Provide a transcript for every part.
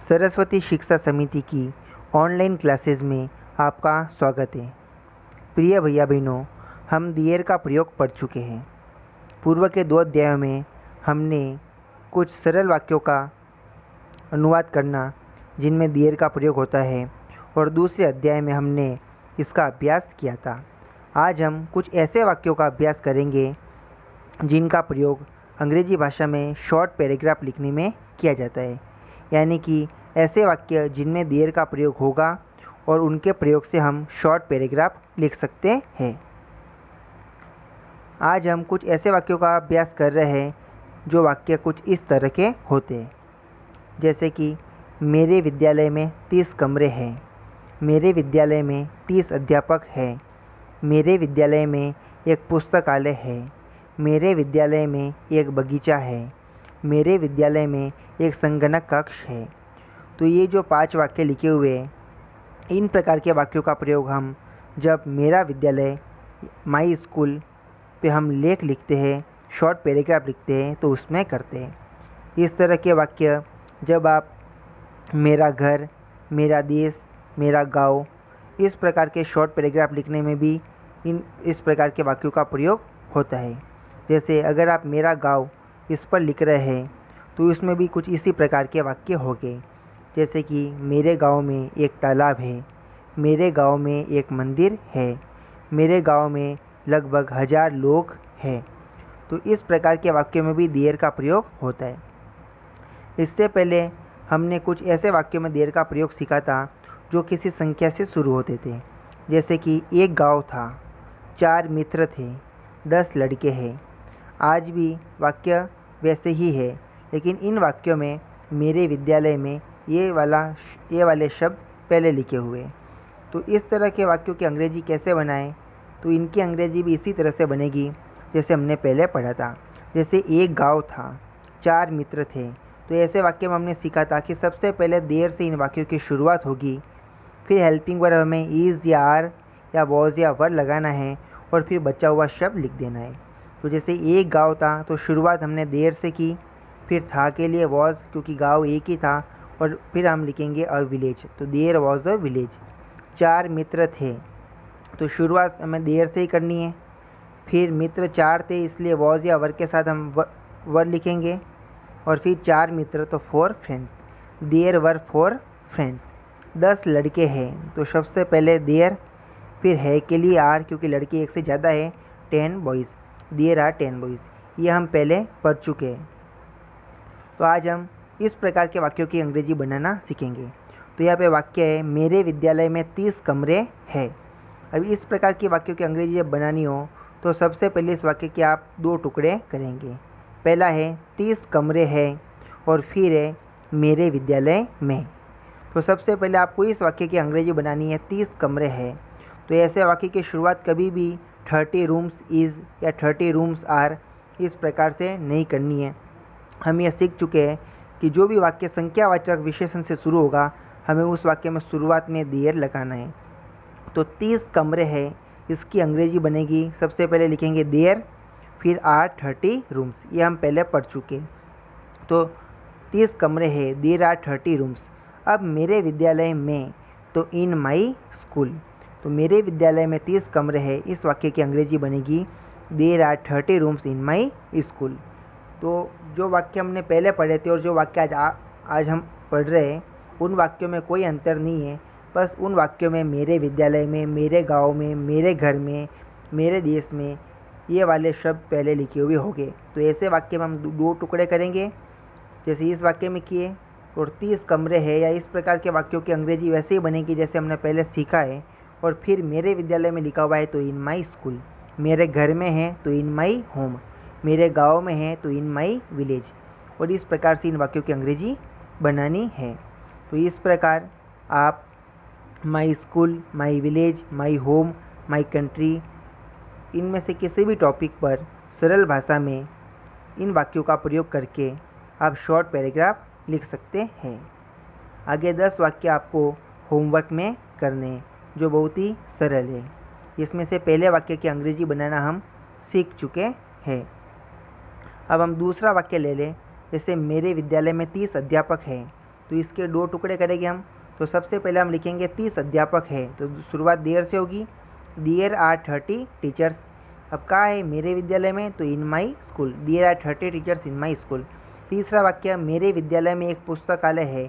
सरस्वती शिक्षा समिति की ऑनलाइन क्लासेज में आपका स्वागत है। प्रिय भैया बहनों, हम दिएर का प्रयोग पढ़ चुके हैं। पूर्व के 2 अध्यायों में हमने कुछ सरल वाक्यों का अनुवाद करना जिनमें दिएर का प्रयोग होता है और दूसरे अध्याय में हमने इसका अभ्यास किया था। आज हम कुछ ऐसे वाक्यों का अभ्यास करेंगे जिनका प्रयोग अंग्रेजी भाषा में शॉर्ट पैराग्राफ लिखने में किया जाता है, यानी कि ऐसे वाक्य जिनमें दिएर का प्रयोग होगा और उनके प्रयोग से हम शॉर्ट पैराग्राफ लिख सकते हैं। आज हम कुछ ऐसे वाक्यों का अभ्यास कर रहे हैं जो वाक्य कुछ इस तरह के होते हैं, जैसे कि मेरे विद्यालय में 30 कमरे हैं, मेरे विद्यालय में 30 अध्यापक हैं, मेरे विद्यालय में एक पुस्तकालय है, मेरे विद्यालय में एक बगीचा है, मेरे विद्यालय में एक संगणक कक्ष है। तो ये जो 5 वाक्य लिखे हुए हैं, इन प्रकार के वाक्यों का प्रयोग हम जब मेरा विद्यालय माई स्कूल पे हम लेख लिखते हैं, शॉर्ट पैराग्राफ लिखते हैं, तो उसमें करते हैं। इस तरह के वाक्य जब आप मेरा घर, मेरा देश, मेरा गांव, इस प्रकार के शॉर्ट पैराग्राफ लिखने में भी इस प्रकार के वाक्यों का प्रयोग होता है। जैसे अगर आप मेरा गांव इस पर लिख रहे हैं तो इसमें भी कुछ इसी प्रकार के वाक्य होंगे, जैसे कि मेरे गांव में एक तालाब है, मेरे गांव में एक मंदिर है, मेरे गांव में लगभग 1000 लोग हैं। तो इस प्रकार के वाक्यों में भी दिएर का प्रयोग होता है। इससे पहले हमने कुछ ऐसे वाक्यों में दिएर का प्रयोग सीखा था जो किसी संख्या से शुरू होते थे, जैसे कि एक गांव था, 4 मित्र थे, 10 लड़के हैं। आज भी वाक्य वैसे ही है, लेकिन इन वाक्यों में मेरे विद्यालय में ये वाले शब्द पहले लिखे हुए। तो इस तरह के वाक्यों की अंग्रेजी कैसे बनाएं? तो इनकी अंग्रेजी भी इसी तरह से बनेगी जैसे हमने पहले पढ़ा था। जैसे एक गांव था, 4 मित्र थे, तो ऐसे वाक्य में हमने सीखा था कि सबसे पहले देर से इन वाक्यों की शुरुआत होगी, फिर हेल्पिंग वर्ब हमें इज़ या आर या वॉज या वर लगाना है और फिर बचा हुआ शब्द लिख देना है। तो जैसे एक गांव था, तो शुरुआत हमने देर से की, फिर था के लिए वॉज, क्योंकि गांव एक ही था, और फिर हम लिखेंगे अ विलेज, तो देयर वॉज अ विलेज। 4 मित्र थे, तो शुरुआत हमें देर से ही करनी है। फिर मित्र 4 थे, इसलिए वॉज या वर के साथ हम वर लिखेंगे, और फिर 4 मित्र तो 4 फ्रेंड्स, देयर वर 4 फ्रेंड्स। 10 लड़के हैं, तो सबसे पहले देयर, फिर है के लिए आर, क्योंकि लड़के एक से ज़्यादा है, 10 बॉयज़, देयर आर 10 बॉयज़। ये हम पहले पढ़ चुके हैं। तो आज हम इस प्रकार के वाक्यों की अंग्रेजी बनाना सीखेंगे। तो यहाँ पे वाक्य है, मेरे विद्यालय में 30 कमरे हैं। अब इस प्रकार की वाक्यों की अंग्रेजी जब बनानी हो तो सबसे पहले इस वाक्य के आप 2 टुकड़े करेंगे। पहला है 30 कमरे हैं और फिर है मेरे विद्यालय में। तो सबसे पहले आपको इस वाक्य की अंग्रेजी बनानी है 30 कमरे हैं। तो ऐसे वाक्य की शुरुआत कभी भी 30 रूम्स इज़ या 30 रूम्स आर इस प्रकार से नहीं करनी है। हम ये सीख चुके हैं कि जो भी वाक्य संख्यावाचक विशेषण से शुरू होगा, हमें उस वाक्य में शुरुआत में देयर लगाना है। तो 30 कमरे हैं, इसकी अंग्रेजी बनेगी, सबसे पहले लिखेंगे देयर, फिर आर 30 रूम्स, ये हम पहले पढ़ चुके। तो 30 कमरे हैं, देयर आर 30 रूम्स। अब मेरे विद्यालय में, तो इन माई स्कूल, तो मेरे विद्यालय में 30 कमरे हैं, इस वाक्य की अंग्रेजी बनेगी there are 30 rooms in my school. तो जो वाक्य हमने पहले पढ़े थे और जो वाक्य आज हम पढ़ रहे हैं, उन वाक्यों में कोई अंतर नहीं है। बस उन वाक्यों में मेरे विद्यालय में, मेरे गांव में, मेरे घर में, मेरे देश में, ये वाले शब्द पहले लिखे हुए होंगे। तो ऐसे वाक्य में हम 2 टुकड़े करेंगे, जैसे इस वाक्य में किए। और 30 कमरे हैं या इस प्रकार के वाक्यों की अंग्रेजी वैसे ही बनेगी जैसे हमने पहले सीखा है। और फिर मेरे विद्यालय में लिखा हुआ है तो इन माई स्कूल, मेरे घर में है तो इन माई होम, मेरे गांव में है तो इन माई विलेज। और इस प्रकार से इन वाक्यों की अंग्रेजी बनानी है। तो इस प्रकार आप my school, my village, my home, my country, इनमें से किसी भी टॉपिक पर सरल भाषा में इन वाक्यों का प्रयोग करके आप शॉर्ट पैराग्राफ लिख सकते हैं। आगे 10 वाक्य आपको होमवर्क में करने हैं, जो बहुत ही सरल है। इसमें से पहले वाक्य की अंग्रेजी बनाना हम सीख चुके हैं। अब हम दूसरा वाक्य ले लें, जैसे मेरे विद्यालय में 30 अध्यापक हैं। तो इसके 2 टुकड़े करेंगे हम। तो सबसे पहले हम लिखेंगे 30 अध्यापक है, तो शुरुआत देयर से होगी। There are 30 teachers. अब कहाँ है? मेरे विद्यालय में, तो in my school. There are 30 teachers in my school. तीसरा वाक्य, मेरे विद्यालय में एक पुस्तकालय है।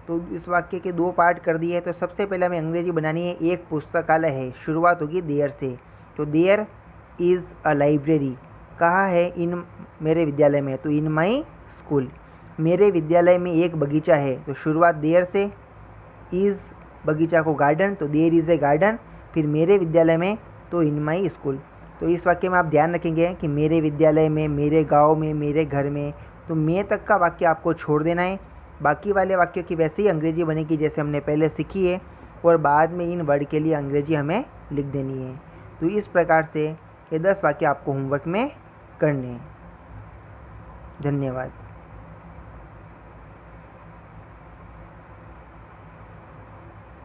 तो इस वाक्य के 2 पार्ट कर दिए। तो सबसे पहले हमें अंग्रेजी बनानी है, एक पुस्तकालय है, शुरुआत होगी देयर से। तो देयर इज़ अ लाइब्रेरी। कहाँ है? इन मेरे विद्यालय में, तो इन माई स्कूल। मेरे विद्यालय में एक बगीचा है, तो शुरुआत देयर से। इज़ बगीचा को गार्डन, तो देयर इज़ ए गार्डन। फिर मेरे विद्यालय में, तो इन माई स्कूल। तो इस वाक्य में आप ध्यान रखेंगे कि मेरे विद्यालय में, मेरे गांव में, मेरे घर में, तो मैं तक का वाक्य आपको छोड़ देना है। बाकी वाले वाक्यों की वैसे ही अंग्रेजी बनेगी जैसे हमने पहले सीखी है, और बाद में इन वर्ड के लिए अंग्रेजी हमें लिख देनी है। तो इस प्रकार से ये 10 वाक्य आपको होमवर्क में करने हैं। धन्यवाद।